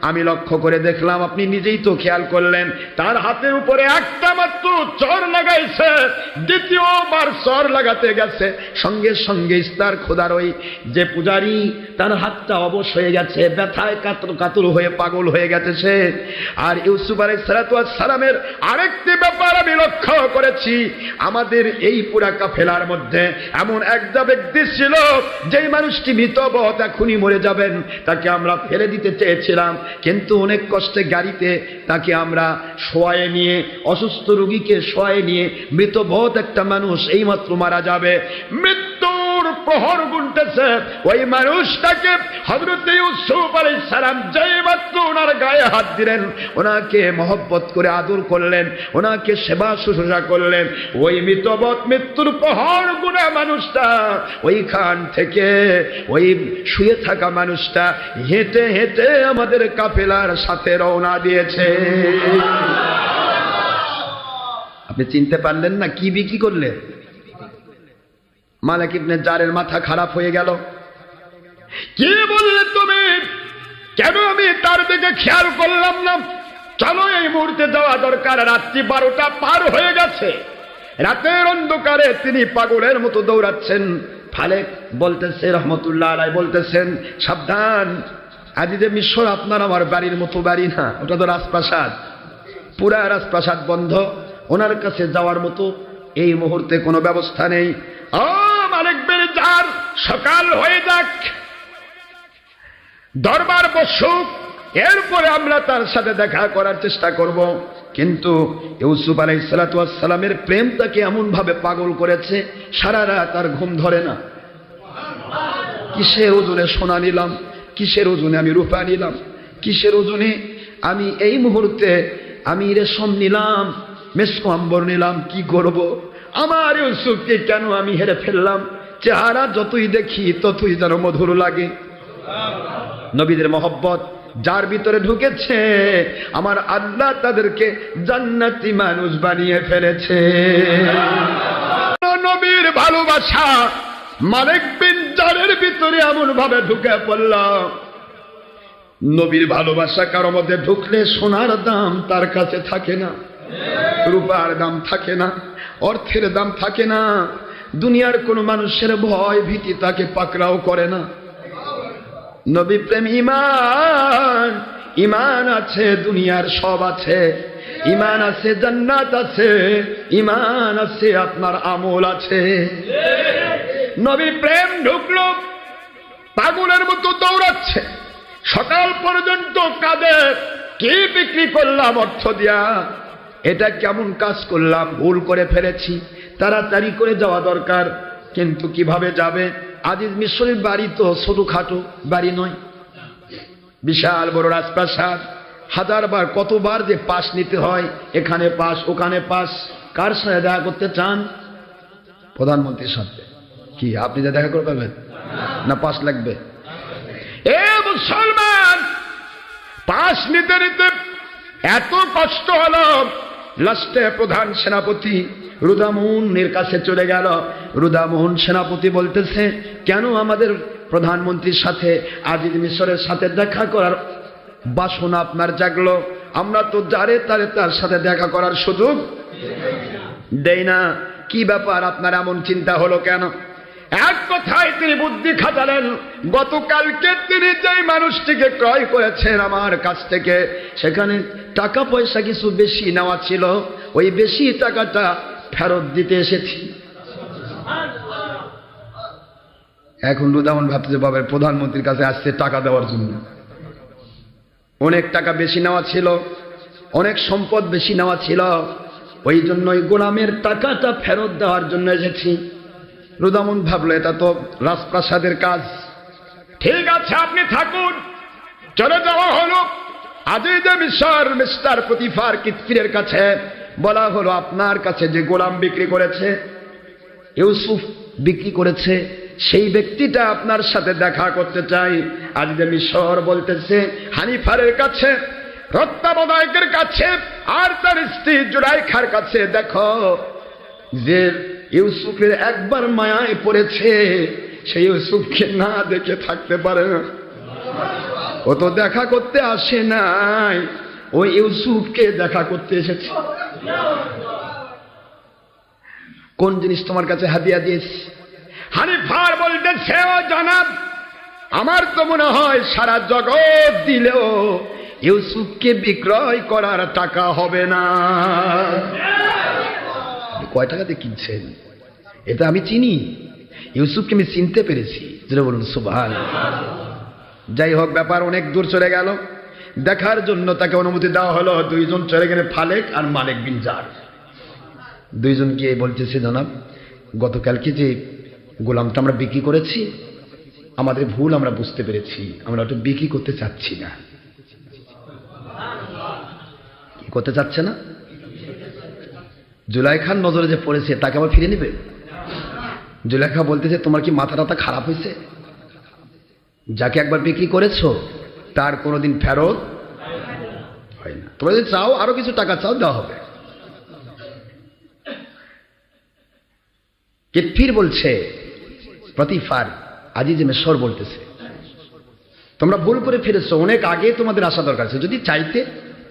আমি লক্ষ্য করে দেখলাম, আপনি নিজেই তো খেয়াল করলেন, তার হাতের উপরে একটা মাত্র চর লাগাইছে, দ্বিতীয়বার চর লাগাতে গেছে, সঙ্গে সঙ্গে তার খোদার ওই যে পূজারি, তার হাতটা অবশ হয়ে গেছে, ব্যথায় কাতর কাতর হয়ে পাগল হয়ে গেছে সে। আর ইউসুফ আলাইহিস সালামের আরেকটি ব্যাপার আমি লক্ষ্য করেছি, আমাদের এই পুরা কাফেলার মধ্যে এমন একটা ব্যক্তি ছিল যেই মানুষটি মৃতবত, এখনই মরে যাবেন, তাকে আমরা ফেলে দিতে চেয়েছিলাম, কিন্তু অনেক কষ্টে গাড়িতে তাকে আমরা শোয়ায়ে নিয়ে, অসুস্থ রোগীকে শোয়ায়ে নিয়ে, মৃতবত একটা মানুষ এইমাত্র মারা যাবে, মৃত্যুর প্রহর গুনতেছে, ওই মানুষটাকে হযরত ইউসুফ আলাইহিস সালাম যেই মাত্র ওনার গায়ে হাত দিলেন, ওনাকে মহব্বত করে আদর করলেন, ওনাকে সেবা শুশ্রূষা করলেন, ওই মৃতবত মৃত্যুর প্রহর গুনা মানুষটা ওইখান থেকে, ওই শুয়ে থাকা মানুষটা হেঁটে হেঁটে আমাদের কাফেলার সাথে রওনা দিয়েছে। আপনি চিনতে পারলেন না কি বিক্রি করলে? মালিক ইবনে জারের মাথা খারাপ হয়ে গেল। কি বললে তুমি? কেন আমি তার দিকে খেয়াল করলাম না? চলো এই মুহূর্তে যাওয়া দরকার। রাত্রি 12টা পার হয়ে গেছে, রাতের অন্ধকারে তিনি পাগলের মতো দৌড়াচ্ছেন। ফালেক বলতেছে, রহমতুল্লাহ আলাইহি বলতেছেন, সাবধান, আজিজে মিশর আপনার আমার বাড়ির মতো বাড়ি না, ওটা তো রাজপ্রাসাদ, পুরা রাজপ্রাসাদ বন্ধ, ওনার কাছে যাওয়ার মতো এই মুহূর্তে কোনো ব্যবস্থা নেই। ও মালিক বিন জার, সকাল হয়ে যাক, দরবার বসুক, এরপরে আমরা তার সাথে দেখা করার চেষ্টা করব। কিন্তু ইউসুফ আলাইহিস সালামের প্রেম তাকে এমন ভাবে পাগল করেছে, সারা রাত আর ঘুম ধরে না। কিসের ওজনে সোনা নিলাম, কিসের ওজনে আমি রূপা নিলাম, কিসের ওজনে আমি এই মুহূর্তে আমি রেশম নিলাম, মেসকো আম্বর নিলাম, কি করব? আমার ইউসুফকে কেন আমি হেরে ফেললাম? চেহারা যতই দেখি ততই যেন মধুর লাগে। নবীদের মহব্বত যার ভিতরে ঢুকেছে, আমার আল্লাহ তাদেরকে জান্নাতি মানুষ বানিয়ে ফেলেছে। নবীর ভালোবাসা মালিক বিন জারের ভিতরে এমন ভাবে ঢুকে পড়ল। নবীর ভালোবাসা কারো মধ্যে ঢুকলে সোনার দাম তার কাছে থাকে না, রূপার দাম থাকে না, অর্থের দাম থাকে না, দুনিয়ার কোন মানুষের ভয় ভীতি তাকে পাকড়াও করে না। নবী প্রেম ঈমান, ঈমান আছে, দুনিয়ার সব আছে, ঈমান আছে, জান্নাত আছে, ঈমান আছে, আপনার আমল আছে। নবী প্রেম ঢুকলো, পাগলের মতো দৌড়াচ্ছে, সকাল পর্যন্ত কাঁদে, কি বিক্রি করলাম অর্থ দিয়া, এটা কেমন কাজ করলাম, ভুল করে ফেলেছি, তাড়াতাড়ি করে যাওয়া দরকার। কিন্তু কিভাবে যাবে? আজিজ মিশরের বাড়ি তো ছোটখাটো বাড়ি নয়, বিশাল বড় রাজপ্রাসাদ, হাজারবার কতবার যে পাস নিতে হয়, এখানে পাস ওখানে পাস। কার সাথে দেখা করতে চান? প্রধানমন্ত্রীর সাথে। কি আপনি যা দেখা করে পাবেন না পাস লাগবে? এ মুসলমান, পাস নিতে নিতে এত কষ্ট হলো, লাস্টে প্রধান সেনাপতি রুদামুনের কাছে চলে গেল। রুদামুন সেনাপতি বলতেছে, কেন আমাদের প্রধানমন্ত্রীর সাথে, আজিজ মিশরের সাথে দেখা করার বাসনা আপনার জাগলো? আমরা তো যারে তারে তার সাথে দেখা করার সুযোগ দেই না। কি ব্যাপার, আপনার এমন চিন্তা হলো কেন? এক কথায় তিনি বুদ্ধি খাটালেন। গতকালকে তিনি যেই মানুষটিকে ক্রয় করেছেন আমার কাছ থেকে, সেখানে টাকা পয়সা কিছু বেশি নেওয়া ছিল, ওই বেশি টাকাটা ফেরত দিতে এসেছি। এখন রুদামন ভাবতে, বাবার প্রধানমন্ত্রীর কাছে আসছে টাকা দেওয়ার জন্য, অনেক টাকা বেশি নেওয়া ছিল, অনেক সম্পদ বেশি নেওয়া ছিল, ওই জন্য ওই গোলামের টাকাটা ফেরত দেওয়ার জন্য এসেছি। রুদামন ভাবলো, এটা তো রাজপ্রাসাদের কাজ। ঠিক আছে, আপনি থাকুন। চলে যাওয়া হলো আজিজে মিশর মিস্টার পতিফার কিতফিরের কাছে। বলা হলো, আপনার কাছে যে গোলাম বিক্রি করেছে, ইউসুফ বিক্রি করেছে, সেই ব্যক্তিটা আপনার সাথে দেখা করতে চাই। আজিজে মিশর বলতেছে হানিফারের কাছে, রত্নাবদায়কের কাছে, আর তার স্ত্রী জুলাইখার কাছে, দেখো যে ইউসুফের একবার মায়ায় পড়েছে, সেই ইউসুফকে না দেখে থাকতে পারে না। ও তো দেখা করতে আসে নাই, ও ইউসুফকে দেখা করতে এসেছে। কোন জিনিস তোমার কাছে হাদিয়া দিয়েছে? হানিফার বলতেছে, ও জনাব, আমার তো মনে হয় সারা জগৎ দিলেও ইউসুফকে বিক্রয় করার টাকা হবে না। কয় টাকাতে কিনছেন? এটা আমি চিনি, ইউসুফকে আমি চিনতে পেরেছি। যেটা বলুন সুবহানাল্লাহ। যাই হোক, ব্যাপার অনেক দূর চলে গেল। দেখার জন্য তাকে অনুমতি দেওয়া হলো। দুইজন চলে গেলে, ফালেক আর মালিক বিন জার। দুইজন গিয়ে বলতেছে, জনাব, গতকালকে যে গোলামটা আমরা বিক্রি করেছি, আমাদের ভুল আমরা বুঝতে পেরেছি, আমরা ওটা বিক্রি করতে চাচ্ছি না। কি করতে চাচ্ছে না? জুলাইখার নজরে যে পড়েছে তাকে আবার ফিরে নেবে? জুলাইখা বলতেছে, তোমার কি মাথা টাথা খারাপ হয়েছে? যাকে একবার বিক্রি করেছো তার কোনোদিন ফেরত হয় না। তোমরা যদি চাও আরো কিছু টাকা চাও, দেওয়া হবে। কিতফির বলছে, প্রতিফার আজিজ মিশর বলতেছে, তোমরা ভুল করে ফিরেছো, অনেক আগে তোমাদের আসা দরকার ছিল। যদি চাইতে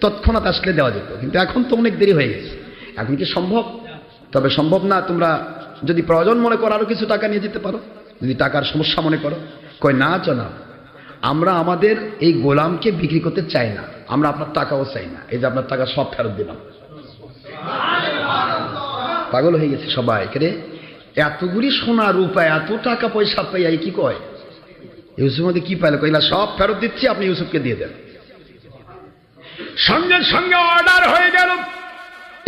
তৎক্ষণাৎ আসলে দেওয়া যেত, কিন্তু এখন তো অনেক দেরি হয়ে গেছে। এখন কি সম্ভব? তবে সম্ভব না। তোমরা যদি প্রয়োজন মনে করো আরো কিছু টাকা নিয়ে যেতে পারো, যদি টাকার সমস্যা মনে করো। কয়, না জনাব, আমরা আমাদের এই গোলামকে বিক্রি করতে চাই না, আমরা আপনার টাকাও চাই না। এই যে আপনার টাকা সব ফেরত দিলাম। পাগল হয়ে গেছে সবাই। কে এতগুলি সোনা রূপা, এত টাকা পয়সা পাই, কি কয় ইউসুফ মধ্যে কি পাইল? কইলা সব ফেরত দিচ্ছি, আপনি ইউসুফকে দিয়ে দেন। সঙ্গে সঙ্গে অর্ডার হয়ে গেল।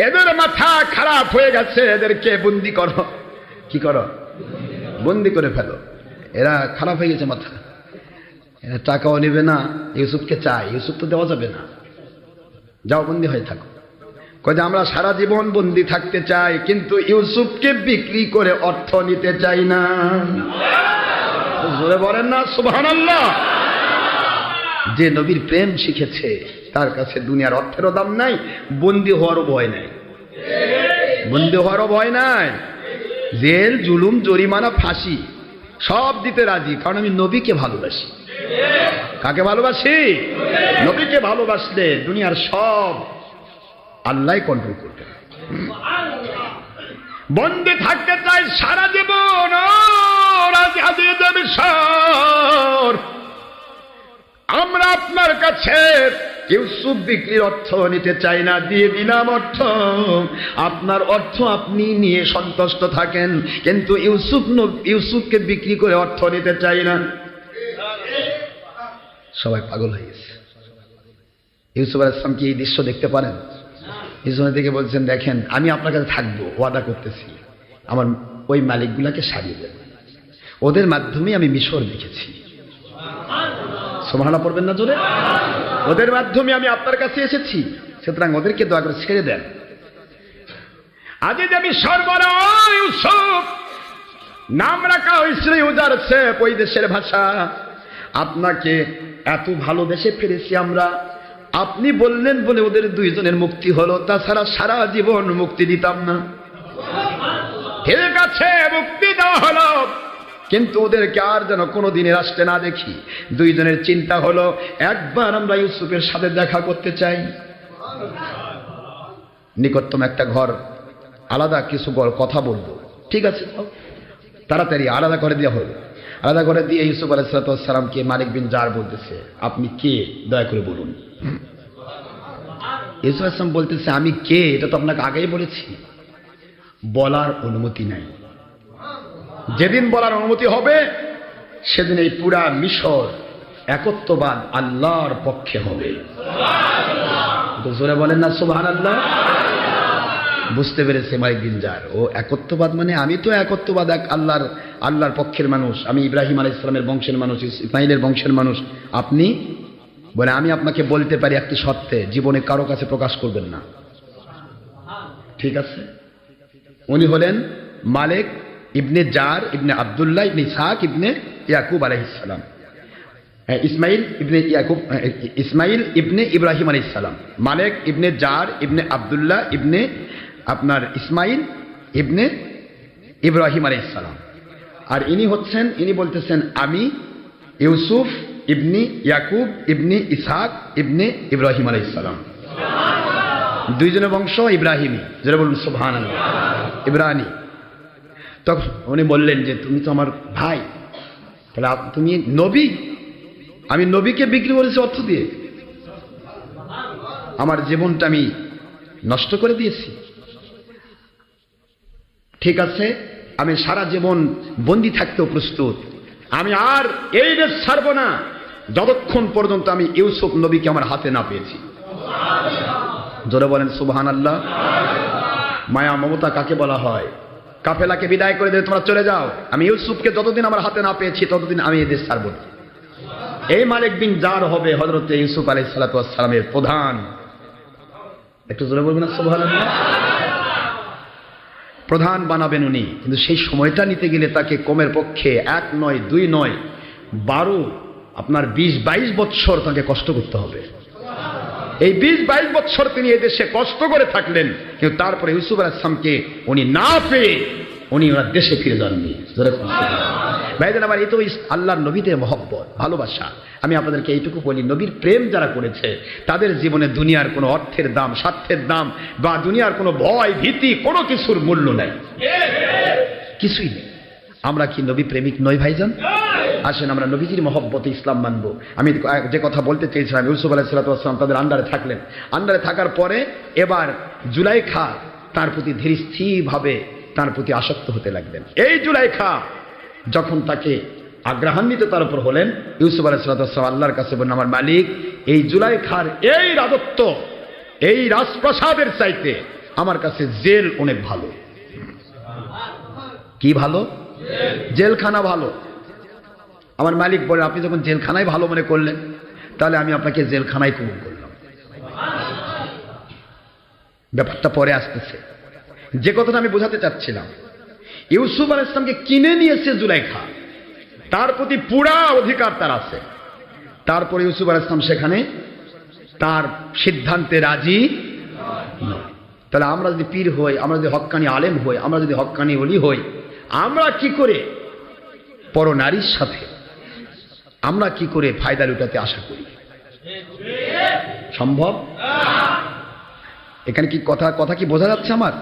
এদের মাথা খারাপ হয়ে গেছে, এদেরকে বন্দি করো। কি করো? বন্দি করে ফেলো। এরা খারাপ হয়ে গেছে মাথা, এরা টাকাও নেবে না, ইউসুফকে চায়। ইউসুফ তো দেওয়া যাবে না, যাও বন্দি হয়ে থাকো। কয়ে, আমরা সারা জীবন বন্দি থাকতে চাই, কিন্তু ইউসুফকে বিক্রি করে অর্থ নিতে চাই না। জোরে বলেন না সুবহানাল্লাহ। যে নবীর প্রেম শিখেছে তার কাছে দুনিয়ার অর্থেরও দাম নাই, বন্দি হওয়ারও ভয় নাই। বন্দি হওয়ারও ভয় নাই। জেল, জুলুম, জরিমানা, ফাঁসি সব দিতে রাজি, কারণ আমি নবীকে ভালোবাসি। কাকে ভালোবাসি? নবীকে ভালোবাসলে দুনিয়ার সব আল্লাহ কন্ট্রোল করবে। বন্দি থাকতে চাই সারা জীবন। আমরা আপনার কাছে ইউসুফ বিক্রির অর্থ নিতে চাই না, দিয়ে দিলাম অর্থ। আপনার অর্থ আপনি নিয়ে সন্তুষ্ট থাকেন, কিন্তু ইউসুফকে বিক্রি করে অর্থ নিতে চাই না। সবাই পাগল হয়ে গেছে। ইউসুফ আলাইহিস সালাম কি এই দৃশ্য দেখতে পারেন? ইউসুফ থেকে বলছেন, দেখেন, আমি আপনার কাছে থাকবো, ওয়াদা করতেছি, আমার ওই মালিকগুলাকে সারিয়ে দেব। ওদের মাধ্যমে আমি মিশর দেখেছি। সুবহানাল্লাহ পড়বেন না জোরে? ওদের মাধ্যমে আমি আপনার কাছে এসেছি, সুতরাং ওদেরকে দয়া করে ছেড়ে দেন। আজ আমি সর্বর ইউসুফ নাম রাখা হয়েছিল ইউজারসেপ, ওই দেশের ভাষা। আপনাকে এত ভালো দেশে ফিরেছি আমরা, আপনি বললেন বলে ওদের দুইজনের মুক্তি হলো, তাছাড়া সারা জীবন মুক্তি দিতাম না। ঠিক আছে, মুক্তি দেওয়া হলো, কিন্তু ওদেরকে আর যেন কোনোদিনের আসতে না দেখি। দুইজনের চিন্তা হলো, একবার আমরা ইউসুফের সাথে দেখা করতে চাই। নিকটতম একটা ঘর, আলাদা কিছু কথা বলবো। ঠিক আছে, তাড়াতাড়ি আলাদা করে দেওয়া হলো। আলাদা করে দিয়ে ইউসুফ আলাইহিস সালামকে মালিক বিন জার বলতেছে, আপনি কে, দয়া করে বলুন। ইউসুফ আলাইহিস সালাম বলতেছে, আমি কে এটা তো আপনাকে আগেই বলেছি, বলার অনুমতি নাই। যেদিন বলার অনুমতি হবে সেদিন এই পুরা মিশর একত্ববাদ আল্লাহর পক্ষে হবে। জোরে বলেন না সুবহানাল্লাহ। বুঝতে পেরেছে মালিক বিন জার, ও একত্ববাদ মানে আমি তো একত্ববাদ, এক আল্লাহর পক্ষের মানুষ, আমি ইব্রাহিম আলাইহিস সালামের বংশের মানুষ, ইসমাইলের বংশের মানুষ। আপনি বলে, আমি আপনাকে বলতে পারি একটি শর্তে, জীবনে কারো কাছে প্রকাশ করবেন না। ঠিক আছে। উনি হলেন মালিক ইবনে জার ইবনে আব্দুল্লাহ ইবনে ইসহাক ইবনে ইয়াকুব আলাইহিস সালাম, ইসমাইল ইবনে ইব্রাহিম আলাইহিস সালাম, মালিক ইবনে জার ইবনে আব্দুল্লাহ ইবনে আপনার ইসমাইল ইবনে ইব্রাহিম আলাইহিস সালাম। আর ইনি বলতেছেন, আমি ইউসুফ ইবনি ইয়াকুব ইবনি ইসহাক ইবনে ইব্রাহিম আলাইহিস সালাম। দুইজনের বংশ ইব্রাহিমী, যারা বলুন সুবহানাল্লাহ, ইব্রানি। তখন উনি বললেন যে তুমি তো আমার ভাই, তাহলে তুমি নবী? আমি নবীকে বিক্রি করেছি অর্থ দিয়ে? আমার জীবনটা আমি নষ্ট করে দিয়েছি। ঠিক আছে, আমি সারা জীবন বন্দী থাকতেও প্রস্তুত, আমি আর এই দেশ ছাড়ব না যতক্ষণ পর্যন্ত আমি ইউসুফ নবীকে আমার হাতে না পেয়েছি। জোরে বলেন সুবহানাল্লাহ। মায়া মমতা কাকে বলা হয়? কাফেলাকে বিদায় করে দিয়ে তোমরা চলে যাও, আমি ইউসুফকে যতদিন আমার হাতে না পেয়েছি ততদিন আমি এই দেশ ছাড়ব না। এই মালিক বিন জার হবে হযরতে ইউসুফ আলাইহিস সালাতু ওয়াস সালামের প্রধান। একটু জোরে বলবেন না সুবহানাল্লাহ। প্রধান বানাবেন উনি, কিন্তু সেই সময়টা নিতে গেলে তাকে কমের পক্ষে 1 নয় 2 নয় 12 আপনার 20-22 বছর তাকে কষ্ট করতে হবে। এই 20-22 বছর তিনি এই দেশে কষ্ট করে থাকলেন, কিন্তু তারপরে ইউসুফ আলাইহিস সালামকে উনি না পেয়ে উনি ওনার দেশে ফিরে যাননি। ভাইদের আমার, এই তো আল্লাহর নবীদের মহব্বত, ভালোবাসা। আমি আপনাদেরকে এইটুকু বলি, নবীর প্রেম যারা করেছে তাদের জীবনে দুনিয়ার কোনো অর্থের দাম, স্বার্থের দাম বা দুনিয়ার কোনো ভয় ভীতি কোনো কিছুর মূল্য নাই, কিছুই নেই। আমরা কি নবী প্রেমিক নই ভাইজান? আসেন আমরা নবীজির মহব্বতে ইসলাম মানব। আমি যে কথা বলতে চেয়েছিলাম, ইউসুফ আলাইহিস সালাতু ওয়াস সালাম তাদের আন্ডারে থাকলেন। আন্ডারে থাকার পরে এবার জুলাইখা তার প্রতি ধীর স্থিরভাবে তার প্রতি আসক্ত হতে লাগলেন। এই জুলাইখা যখন তাকে আগ্রহান্বিত তার উপর হলেন, ইউসুফ আলাইহিস সালাতু ওয়াস সালাম আল্লাহর কাছে বললেন, আমার মালিক, এই জুলাইখার এই রাজত্ব, এই রাজপ্রাসাদের চাইতে আমার কাছে জেল অনেক ভালো। কি ভালো? জেলখানা ভালো। আমার মালিক বলেন, আপনি যখন জেলখানায় ভালো মনে করলেন, তাহলে আমি আপনাকে জেলখানায় কবুল করলাম। ব্যাপারটা পরে আসতেছে। যে কথাটা আমি বোঝাতে চাচ্ছিলাম, ইউসুফ আলাইহিস সালামকে কিনে নিয়েছে জুলাইখা, তার প্রতি পুরা অধিকার তার আছে। তারপরে ইউসুফ আলাইহিস সালাম সেখানে তার সিদ্ধান্তে রাজি নয়। তাহলে আমরা যদি পীর হই, আমরা যদি হক্কানি আলেম হই, আমরা যদি হক্কানি ওলি হই, আমরা কি করে পরনারীর সাথে আমরা কি করে ফায়দা লুটাতে আশা করি? সম্ভব? এখানে কি কথা কি বোঝা যাচ্ছে আমার?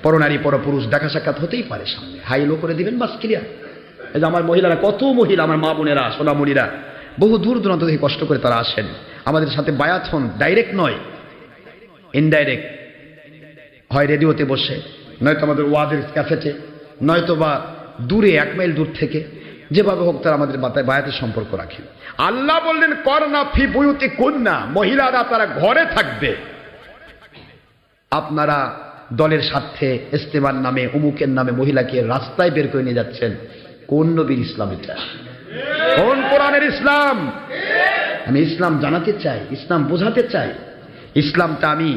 পরনারী পরপুরুষ দেখা সাক্ষাৎ হতেই পারে, সামনে হাই লো করে দিবেন, বাস ক্লিয়ার। এই যে আমার মহিলারা, কত মহিলা, আমার মা বোনেরা, সোনামণিরা বহু দূর দূরান্ত থেকে কষ্ট করে তারা আসেন আমাদের সাথে বায়াত হন, ডাইরেক্ট নয়, ইনডাইরেক্ট, হয় রেডিওতে বসে, নয়তো আমাদের ওয়াজের ক্যাসেটে, নয়তো বা দূরে 1 মাইল দূর থেকে, যেভাবে হোক তারা আমাদের বায়াতের সম্পর্ক রাখেন। আল্লাহ বললেন, করনা ফি বুয়ুতি কুন্না, মহিলারা তারা ঘরে থাকবে। আপনারা দলের স্বার্থে ইস্তেমার নামে, অমুকের নামে মহিলাকে রাস্তায় বের করে নিয়ে যাচ্ছেন। কোন নবীর ইসলাম এটা? কোন কোরআনের ইসলাম? আমি ইসলাম জানাতে চাই, ইসলাম বোঝাতে চাই। ইসলামটা আমি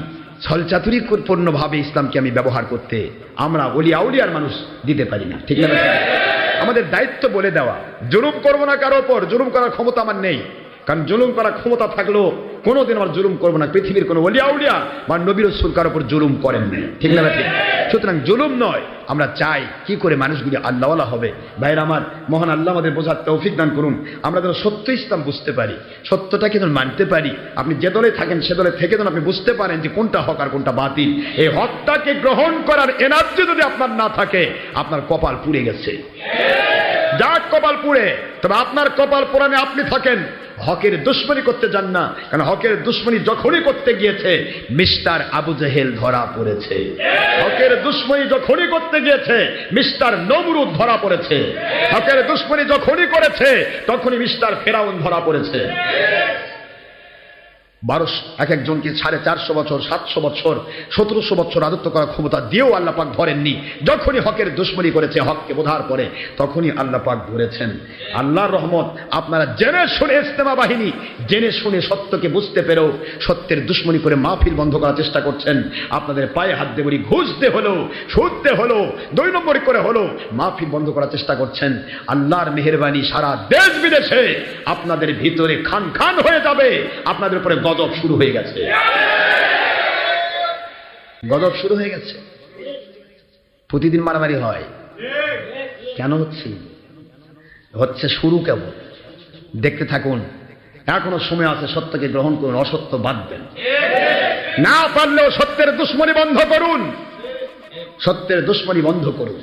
ছলচাতুরিপূর্ণভাবে ইসলামকে আমি ব্যবহার করতে আমরা ওলি আউলিয়ার মানুষ দিতে পারি না, ঠিক না? আমাদের দায়িত্ব বলে দেওয়া, জুলুম করবো না কারোর উপর, জুলুম করার ক্ষমতা আমার নেই। কারণ জুলুম করার ক্ষমতা থাকলেও কোনোদিন আমার জুলুম করবো না। পৃথিবীর কোনো ওলি আউলিয়া বা নবী রাসূল কারোর উপর জুলুম করেন না, ঠিক না? ঠিক। সুতরাং জুলুম নয়। আমরা চাই কি করে মানুষগুলি আল্লাহওয়ালা হবে। ভাইরা আমার, মহান আল্লাহ আমাদের বোঝার তৌফিক দান করুন। আমরা যেন সত্য ইসলাম বুঝতে পারি, সত্যটাকে যেন মানতে পারি। আপনি যে দলে থাকেন সে দলে থেকে যেন আপনি বুঝতে পারেন যে কোনটা হক আর কোনটা বাতিল। এই হকটাকে গ্রহণ করার এনার্জি যদি আপনার না থাকে, আপনার কপাল পুড়ে গেছে। যাক কপাল পুড়ে, তবে আপনার কপাল পোড়ানে আপনি থাকেন। হকের দুশমনি করতে যান না, কারণ হকের দুশমনি যখনই করতে গিয়েছে মিস্টার আবু জেহেল ধরা পড়েছে। হকের দুশমনি যখনই করতে গিয়েছে মিস্টার নমরুদ ধরা পড়েছে। হকের দুশমনি যখনই করেছে তখনই মিস্টার ফেরাউন ধরা পড়েছে। 12 একজনকে 450 বছর, 700 বছর, 1700 বছর রাজত্ব করার ক্ষমতা দিয়েও আল্লাহ পাক ধরেননি। যখনই হকের দুশমনি করেছে, হককে বোঝার পরে, তখনই আল্লাহ পাক ধরেছেন। আল্লাহর রহমত, আপনারা জেনে শুনে ইস্তেমা বাহিনী জেনে শুনে সত্যকে বুঝতে পেরেও সত্যের দুশমনি করে মাহফিল বন্ধ করার চেষ্টা করছেন। আপনাদের পায়ে হাত দিয়ে বলি, ঘুষতে হলো, সুদতে হলো, 2 নম্বরই করে হলো মাহফিল বন্ধ করার চেষ্টা করছেন। আল্লাহর মেহেরবানি সারা দেশ বিদেশে আপনাদের ভিতরে খান খান হয়ে যাবে। আপনাদের উপরে গজব শুরু হয়ে গেছে, গজব শুরু হয়ে গেছে। প্রতিদিন মারামারি হয়, কেন হচ্ছে? হচ্ছে শুরু কেবল, দেখতে থাকুন, এখনো সময় আছে, সত্যকে গ্রহণ করুন, অসত্য বাদ দেন। না পারলেও সত্যের দুশ্মনী বন্ধ করুন, সত্যের দুশ্মনী বন্ধ করুন।